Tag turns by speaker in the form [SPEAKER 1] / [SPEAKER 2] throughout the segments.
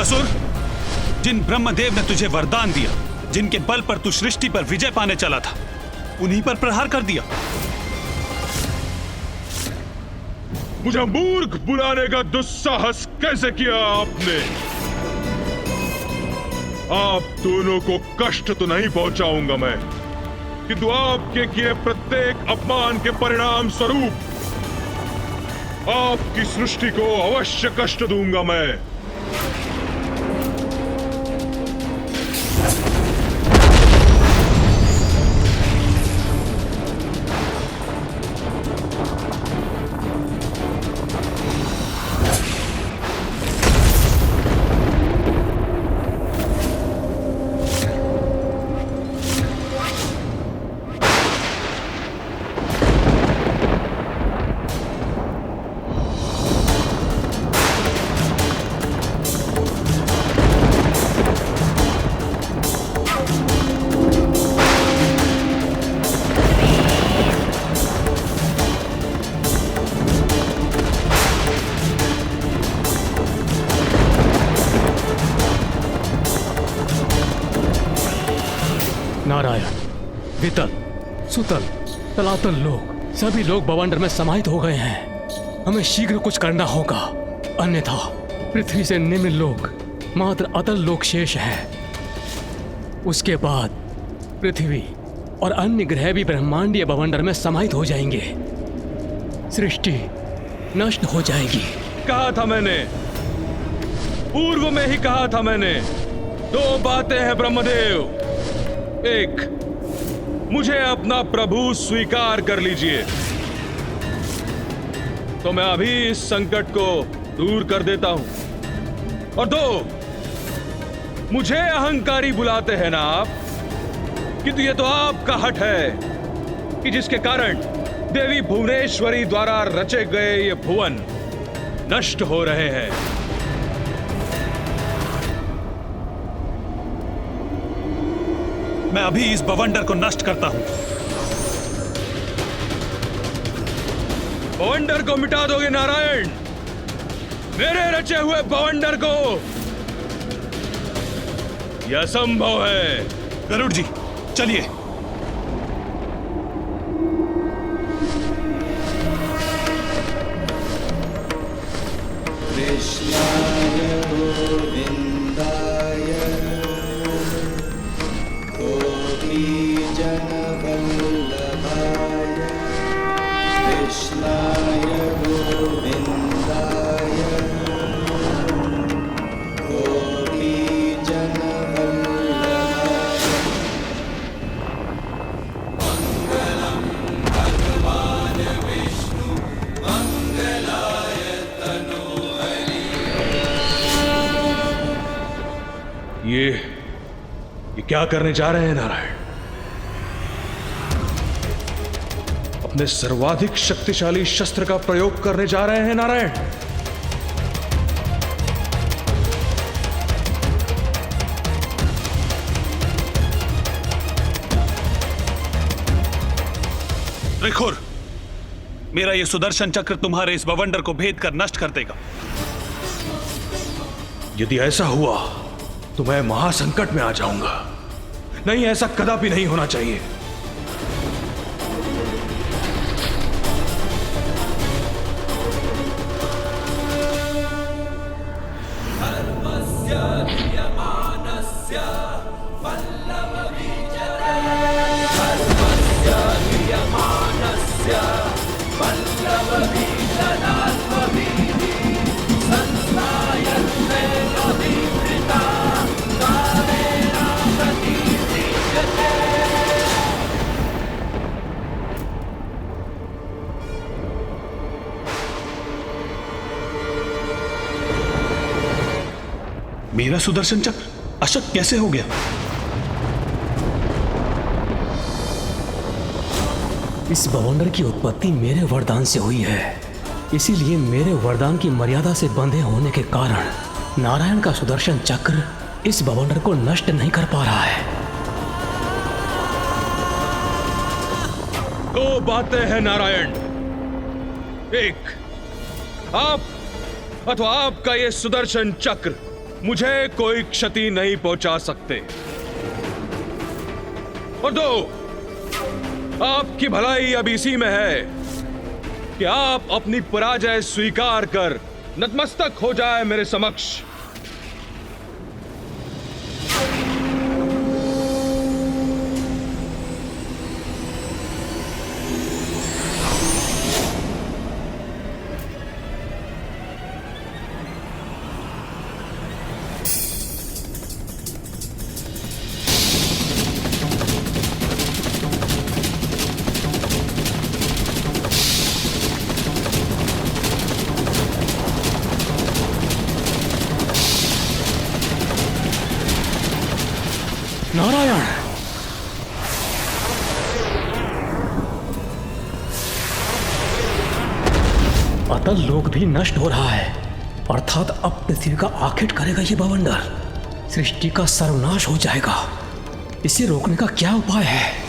[SPEAKER 1] असुर, जिन ब्रह्मदेव ने तुझे वरदान दिया, जिनके बल पर तू सृष्टि पर विजय पाने चला था, उन्हीं पर प्रहार कर दिया।
[SPEAKER 2] मुझे मूर्ख बुलाने का दुस्साहस कैसे किया आपने? आप दोनों को कष्ट तो नहीं पहुंचाऊंगा मैं, किंतु आपके किए प्रत्येक अपमान के परिणाम स्वरूप आपकी सृष्टि को अवश्य कष्ट दूंगा मैं।
[SPEAKER 3] नारायण, वितल, सुतल, तलातल लोग, सभी लोग बवंडर में समाहित हो गए हैं। हमें शीघ्र कुछ करना होगा, अन्यथा पृथ्वी से निम्न लोक मात्र अतल लोक शेष है। उसके बाद पृथ्वी और अन्य ग्रह भी ब्रह्मांडीय बवंडर में समाहित हो जाएंगे, सृष्टि नष्ट हो जाएगी।
[SPEAKER 2] कहा था मैंने, पूर्व में ही कहा था मैंने, दो बातें हैं ब्रह्मदेव। एक, मुझे अपना प्रभु स्वीकार कर लीजिए तो मैं अभी इस संकट को दूर कर देता हूं, और दो, मुझे अहंकारी बुलाते हैं ना आप, किंतु ये तो आपका हठ है कि जिसके कारण देवी भुवनेश्वरी द्वारा रचे गए ये भुवन नष्ट हो रहे हैं।
[SPEAKER 1] मैं अभी इस बवंडर को नष्ट करता हूं।
[SPEAKER 2] बवंडर को मिटा दोगे नारायण? मेरे रचे हुए बवंडर को? यह असंभव है।
[SPEAKER 1] गरुड़ जी, चलिए।
[SPEAKER 4] कृष्णाय गोविंदाय गोपीजनवल्लभाय, कृष्णाय गोविंदाय गोपीजनवल्लभाय। मंगलम भगवान विष्णु मंगलाय तनोहरि।
[SPEAKER 2] ये क्या करने जा रहे हैं नारायण? अपने सर्वाधिक शक्तिशाली शस्त्र का प्रयोग करने जा रहे हैं नारायण?
[SPEAKER 1] त्रिखुर, मेरा ये सुदर्शन चक्र तुम्हारे इस बवंडर को भेद कर नष्ट कर देगा।
[SPEAKER 2] यदि ऐसा हुआ तो मैं महासंकट में आ जाऊंगा। नहीं, ऐसा कदापि नहीं होना चाहिए।
[SPEAKER 1] मेरा सुदर्शन चक्र अशक्त कैसे हो गया?
[SPEAKER 3] इस बवंडर की उत्पत्ति मेरे वरदान से हुई है, इसीलिए मेरे वरदान की मर्यादा से बंधे होने के कारण नारायण का सुदर्शन चक्र इस बवंडर को नष्ट नहीं कर पा रहा है।
[SPEAKER 2] दो बातें हैं नारायण। एक, आप अथवा आपका यह सुदर्शन चक्र मुझे कोई क्षति नहीं पहुंचा सकते। और दो, आपकी भलाई अब इसी में है कि आप अपनी पराजय स्वीकार कर नतमस्तक हो जाए मेरे समक्ष।
[SPEAKER 3] नारायण, अतल लोक भी नष्ट हो रहा है, अर्थात अब पृथ्वी का आखेट करेगा ये बवंडर। सृष्टि का सर्वनाश हो जाएगा। इसे रोकने का क्या उपाय है?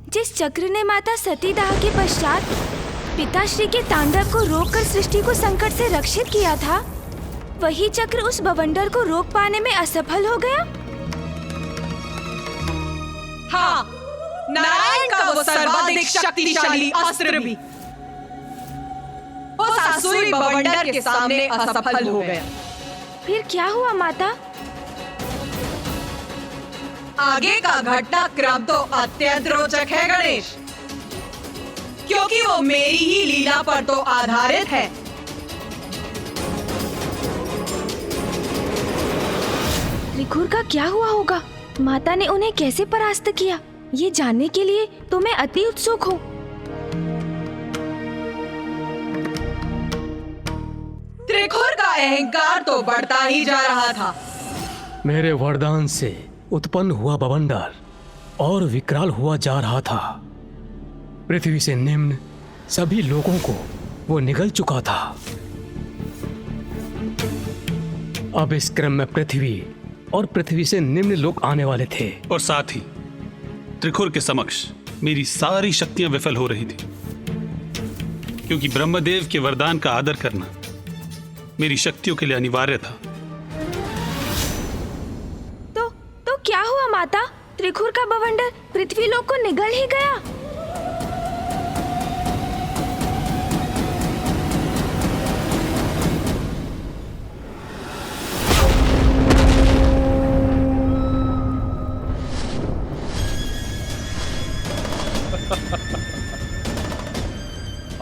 [SPEAKER 5] जिस चक्र ने माता सतीदाह के पश्चात पिताश्री के तांडव को रोककर सृष्टि को संकट से रक्षित किया था, वही चक्र उस बवंडर को रोक पाने में असफल हो गया।
[SPEAKER 6] हाँ, नारायण का वो सर्वाधिक शक्तिशाली अस्त्र भी उस आसुरी बवंडर के सामने असफल हो गया।
[SPEAKER 5] फिर क्या हुआ माता?
[SPEAKER 6] आगे का घटनाक्रम तो अत्यंत रोचक है गणेश, क्योंकि वो मेरी ही लीला पर तो आधारित है।
[SPEAKER 5] त्रिखुर का क्या हुआ होगा? माता ने उन्हें कैसे परास्त किया, ये जानने के लिए तो मैं अति उत्सुक हूँ।
[SPEAKER 6] त्रिखुर का अहंकार तो बढ़ता ही जा रहा था।
[SPEAKER 3] मेरे वरदान से उत्पन्न हुआ बवंडर और विकराल हुआ जा रहा था। पृथ्वी से निम्न सभी लोगों को वो निगल चुका था। अब इस क्रम में पृथ्वी और पृथ्वी से निम्न लोग आने वाले थे,
[SPEAKER 1] और साथ ही त्रिखुर के समक्ष मेरी सारी शक्तियां विफल हो रही थी, क्योंकि ब्रह्मदेव के वरदान का आदर करना मेरी शक्तियों के लिए अनिवार्य था।
[SPEAKER 5] तो क्या हुआ माता? त्रिखुर का बवंडर पृथ्वी लोक को निगल ही गया।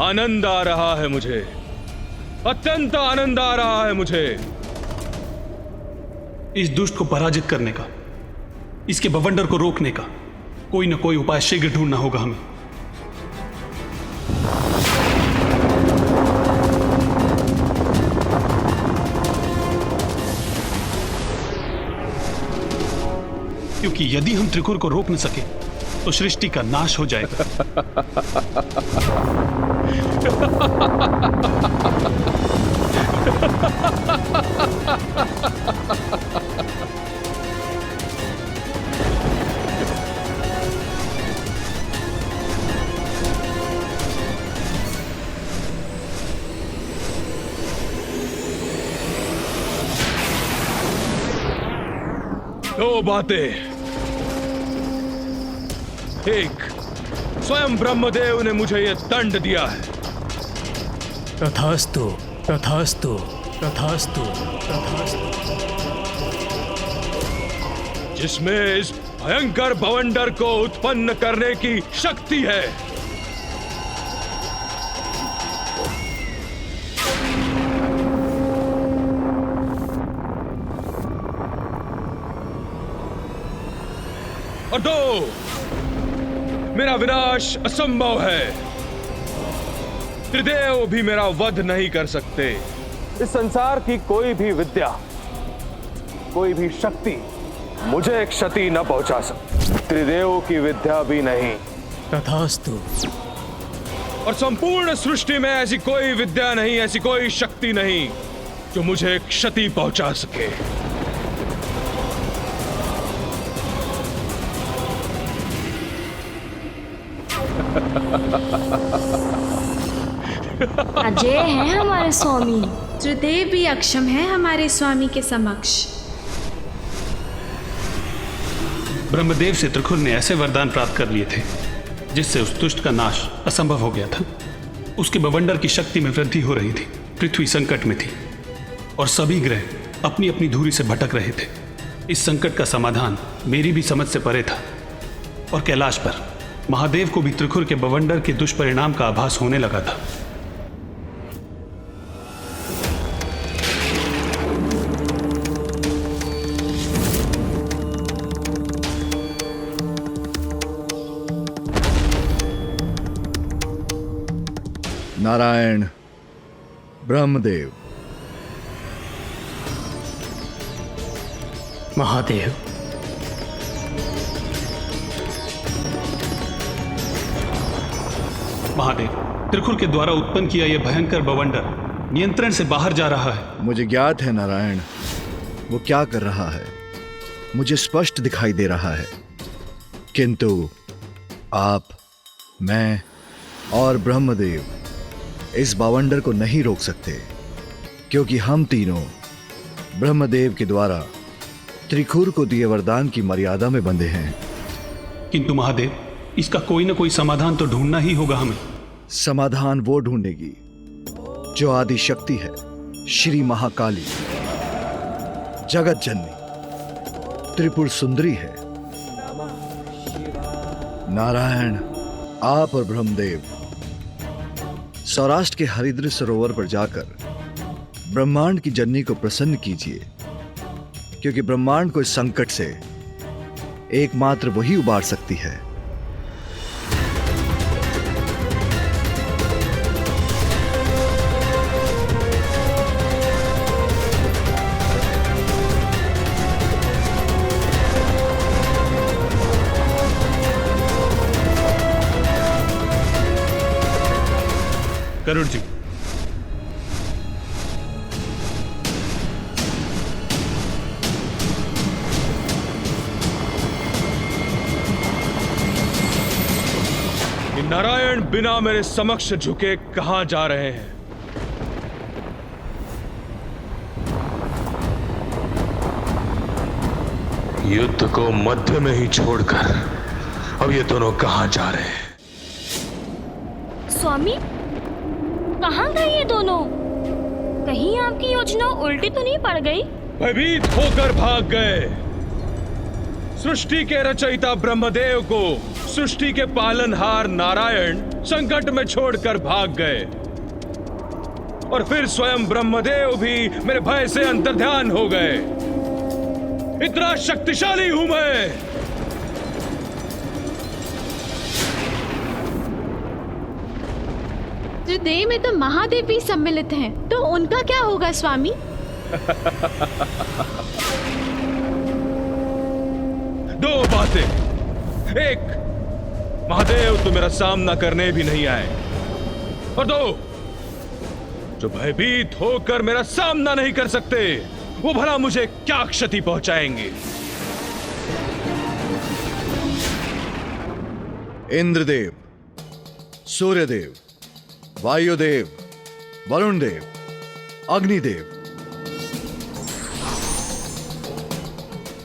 [SPEAKER 2] आनंद आ रहा है मुझे, अत्यंत आनंद आ रहा है मुझे।
[SPEAKER 1] इस दुष्ट को पराजित करने का, इसके बवंडर को रोकने का कोई न कोई उपाय शीघ्र ढूंढना होगा हमें। क्योंकि यदि हम त्रिखुर को रोक न सके तो सृष्टि का नाश हो जाएगा।
[SPEAKER 2] दो बातें। एक, स्वयं ब्रह्मदेव ने मुझे यह दंड दिया है।
[SPEAKER 3] तथास्तु, तथास्तु, तथास्तु, तथास्तु।
[SPEAKER 2] जिसमें इस भयंकर बवंडर को उत्पन्न करने की शक्ति है। और दो, मेरा विनाश असंभव है। त्रिदेव भी मेरा वध नहीं कर सकते।
[SPEAKER 7] इस संसार की कोई भी विद्या, कोई भी शक्ति
[SPEAKER 2] मुझे क्षति न पहुंचा सकते, त्रिदेव की विद्या भी नहीं।
[SPEAKER 3] तथास्तु।
[SPEAKER 2] और संपूर्ण सृष्टि में ऐसी कोई विद्या नहीं, ऐसी कोई शक्ति नहीं जो मुझे क्षति पहुंचा सके।
[SPEAKER 7] अजय हैं हमारे स्वामी।
[SPEAKER 5] त्रिदेव भी अक्षम है हमारे स्वामी के समक्ष।
[SPEAKER 1] ब्रह्मदेव से त्रिखुर ने ऐसे वरदान प्राप्त कर लिए थे जिससे उस दुष्ट का नाश असंभव हो गया था। उसके बवंडर की शक्ति में वृद्धि हो रही थी, पृथ्वी संकट में थी और सभी ग्रह अपनी अपनी धुरी से भटक रहे थे। इस संकट का समाधान मेरी भी समझ से परे था और कैलाश पर महादेव को भी त्रिखुर के बवंडर के दुष्परिणाम का आभास होने लगा था।
[SPEAKER 8] नारायण, ब्रह्मदेव,
[SPEAKER 3] महादेव।
[SPEAKER 1] महादेव, त्रिखुर के द्वारा उत्पन्न किया यह भयंकर बवंडर नियंत्रण से बाहर जा रहा है।
[SPEAKER 8] मुझे ज्ञात है नारायण, वो क्या कर रहा है मुझे स्पष्ट दिखाई दे रहा है, किंतु आप, मैं और ब्रह्मदेव इस बवंडर को नहीं रोक सकते, क्योंकि हम तीनों ब्रह्मदेव के द्वारा त्रिखुर को दिए वरदान की मर्यादा में बंधे हैं।
[SPEAKER 1] किंतु महादेव, इसका कोई ना कोई समाधान तो ढूंढना ही होगा हमें।
[SPEAKER 8] समाधान वो ढूंढेगी जो आदि शक्ति है, श्री महाकाली, जगत जननी, त्रिपुर सुंदरी है। नारायण, आप और ब्रह्मदेव सौराष्ट्र के हरिद्र सरोवर पर जाकर ब्रह्मांड की जननी को प्रसन्न कीजिए, क्योंकि ब्रह्मांड को इस संकट से एकमात्र वही उबार सकती है।
[SPEAKER 1] गरुड़ जी,
[SPEAKER 2] नारायण बिना मेरे समक्ष झुके कहां जा रहे हैं? युद्ध को मध्य में ही छोड़कर अब ये दोनों कहां जा रहे हैं?
[SPEAKER 7] स्वामी, कहाँ गए ये दोनों? कहीं आपकी योजना उल्टी तो नहीं पड़ गई?
[SPEAKER 2] भयभीत होकर भाग गए। सृष्टि के रचयिता ब्रह्मदेव को सृष्टि के पालनहार नारायण संकट में छोड़कर भाग गए, और फिर स्वयं ब्रह्मदेव भी मेरे भय से अंतर्ध्यान हो गए। इतना शक्तिशाली हूं मैं।
[SPEAKER 5] त्रिदेव में तो महादेव भी सम्मिलित हैं, तो उनका क्या होगा स्वामी?
[SPEAKER 2] दो बातें। एक, महादेव तो मेरा सामना करने भी नहीं आए, और दो, जो भयभीत होकर मेरा सामना नहीं कर सकते वो भला मुझे क्या क्षति पहुंचाएंगे?
[SPEAKER 8] इंद्रदेव, सूर्यदेव, वायुदेव, वरुण देव, अग्निदेव।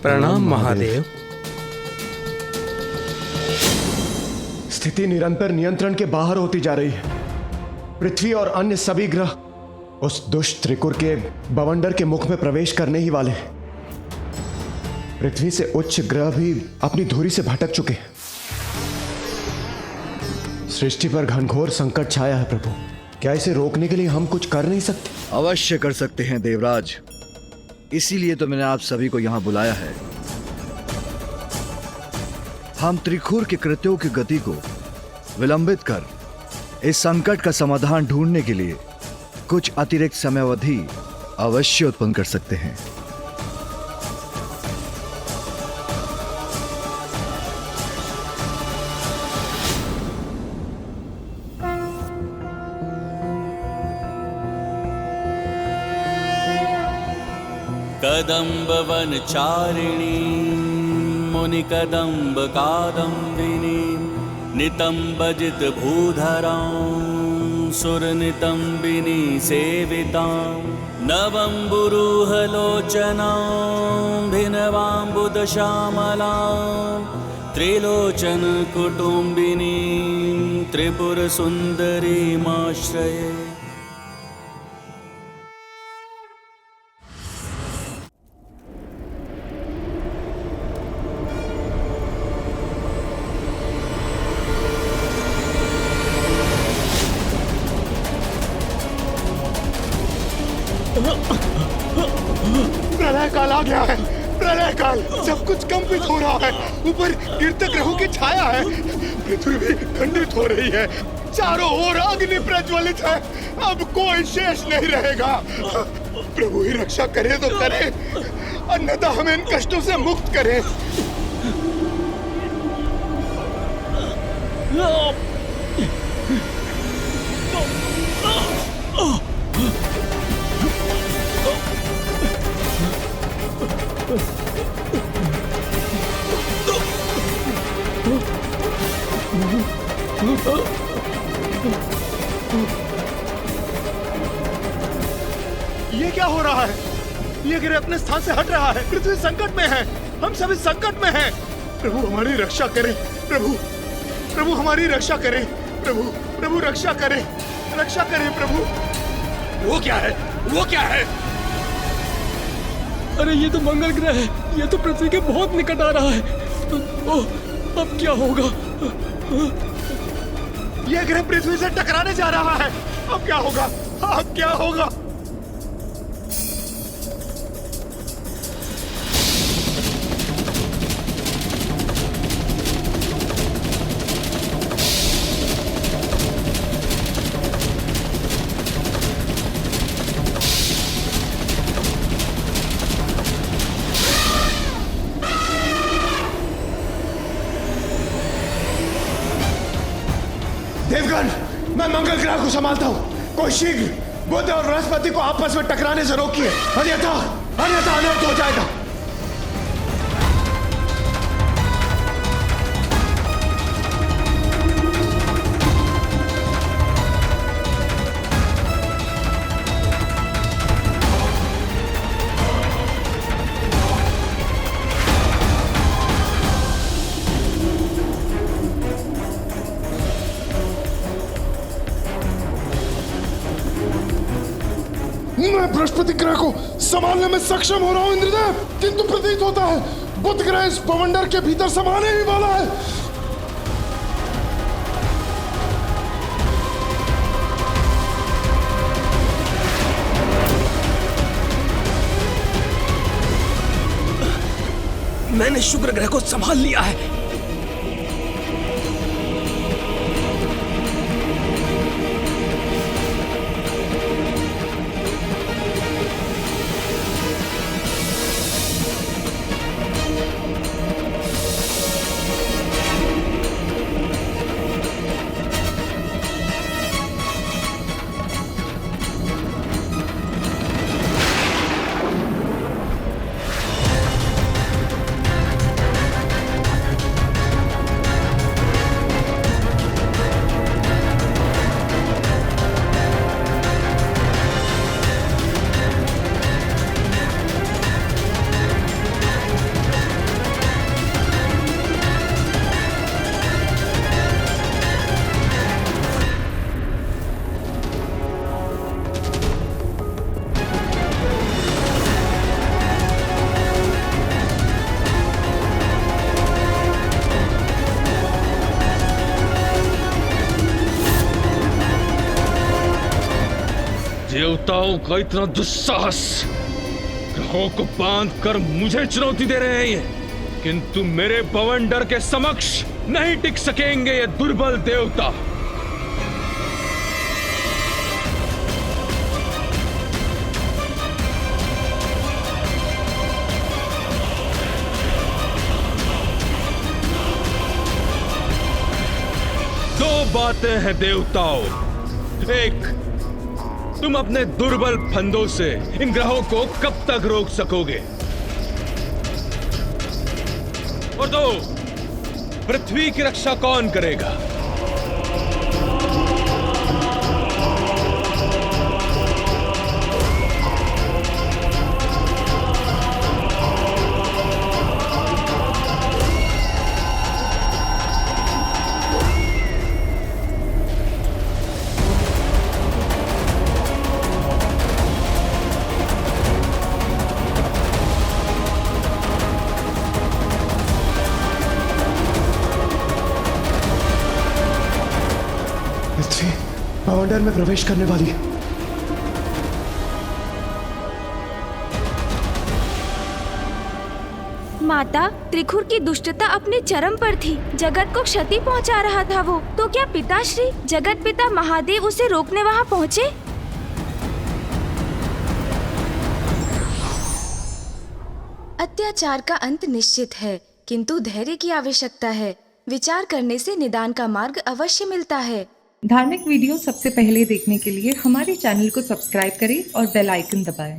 [SPEAKER 3] प्रणाम महादेव।
[SPEAKER 9] स्थिति निरंतर नियंत्रण के बाहर होती जा रही है। पृथ्वी और अन्य सभी ग्रह उस दुष्ट त्रिकुर के बवंडर के मुख में प्रवेश करने ही वाले हैं। पृथ्वी से उच्च ग्रह भी अपनी धुरी से भटक चुके हैं। सृष्टि पर घनघोर संकट छाया है प्रभु। क्या इसे रोकने के लिए हम कुछ कर नहीं सकते?
[SPEAKER 8] अवश्य कर सकते हैं देवराज, इसीलिए तो मैंने आप सभी को यहां बुलाया है। हम त्रिखुर के कृत्यों की गति को विलंबित कर इस संकट का समाधान ढूंढने के लिए कुछ अतिरिक्त समयावधि अवश्य उत्पन्न कर सकते हैं।
[SPEAKER 4] कदम्बवनचारिणी मुनिकदम्ब कादम्बिनी नितम्बजित भूधरां सुरनितम्बिनी सेवितां नवम्बुरुहलोचनां भिनवाम्बुदश्यामलां त्रिलोचन कुटुम्बिनीं त्रिपुरसुन्दरीमाश्रये।
[SPEAKER 9] प्रलय काल आ गया है। प्रलय काल, सब कुछ कंपित हो रहा है। ऊपर गिरते ग्रहों की छाया है। पृथ्वी भी खंडित हो रही है। चारों ओर अग्नि प्रज्वलित है। अब कोई शेष नहीं रहेगा। प्रभु ही रक्षा करे तो करे, अन्यथा हमें इन कष्टों से मुक्त करे। ये क्या हो रहा है? ये ग्रह अपने स्थान से हट रहा है। पृथ्वी संकट में है। हम सभी संकट में हैं। प्रभु हमारी रक्षा करें। प्रभु हमारी रक्षा करें। प्रभु रक्षा करें। रक्षा करें प्रभु। वो क्या है?
[SPEAKER 3] अरे ये तो मंगल ग्रह है। ये तो पृथ्वी के बहुत निकट आ रहा है। अब क्या होगा?
[SPEAKER 9] ये ग्रह पृथ्वी से टकराने जा रहा है। अब क्या होगा? देवगण, मैं मंगल ग्रह को संभालता हूँ। कोई शीघ्र बुध और बृहस्पति को आपस में टकराने से रोकिए, अन्यथा अनर्थ हो जाएगा।
[SPEAKER 10] मैं बृहस्पति ग्रह को संभालने में सक्षम हो रहा हूं इंद्रदेव, किंतु प्रतीत होता है बुध ग्रह इस बवंडर के भीतर समाने ही वाला है।
[SPEAKER 3] मैंने शुक्र ग्रह को संभाल लिया है।
[SPEAKER 2] देवताओं का इतना दुस्साहस, ग्रहों को बांधकर मुझे चुनौती दे रहे हैं ये, किंतु मेरे बवंडर के समक्ष नहीं टिक सकेंगे ये दुर्बल देवता। दो बातें हैं देवताओं, एक तुम अपने दुर्बल फंदों से इन ग्रहों को कब तक रोक सकोगे? और तो पृथ्वी की रक्षा कौन करेगा?
[SPEAKER 9] पृथ्वी बवंडर में प्रवेश करने वाली है।
[SPEAKER 5] माता, त्रिखुर की दुष्टता अपने चरम पर थी। जगत को क्षति पहुंचा रहा था वो। तो क्या पिताश्री, जगत पिता महादेव उसे रोकने वहां पहुंचे? अत्याचार का अंत निश्चित है, किंतु धैर्य की आवश्यकता है। विचार करने से निदान का मार्ग अवश्य मिलता है।
[SPEAKER 6] धार्मिक वीडियो सबसे पहले देखने के लिए हमारे चैनल को सब्सक्राइब करें और बेल आइकन दबाएं।